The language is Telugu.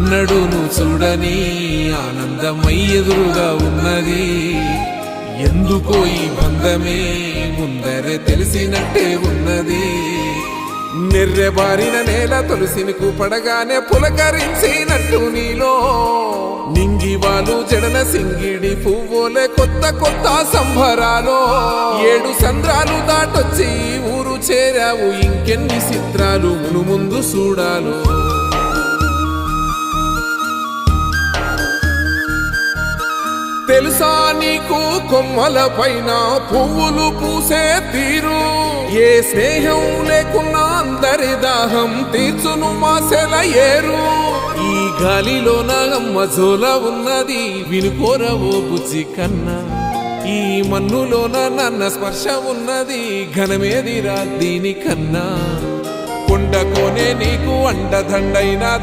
ఎన్నడూను చూడని ఆనందమై ఎదురుగా ఉన్నది. ఎందుకో ఈ బంధమే ముందరే తెలిసినట్టే ఉన్నది. నెర్రెబారిన నేల తులసిని పడగానే పులకరించినట్టు నీలో నింగివాలు జడన సింగిడి పువ్వులే కొత్త కొత్త సంబరాలో. 7 సంద్రాలు దాటొచ్చి ఊరు చేరావు, ఇంకెన్ని చిత్రాలు మును ముందు చూడాలో. తెలుసా నీకు కొమ్మల పైన పువ్వులు పూసే తీరు, ఏ స్నేహం లేకున్నా అందరి దాహం తీర్చును మాసెల ఏరు. ఈ గాలిలోన అమ్మ జోల ఉన్నది, వినుకోరవో బుజ్జి కన్నా. ఈ మన్నులోన నన్న స్పర్శ ఉన్నది, ఘనమేదిరా దీనికన్నా. కొండకోనే నీకు అండదండైనది.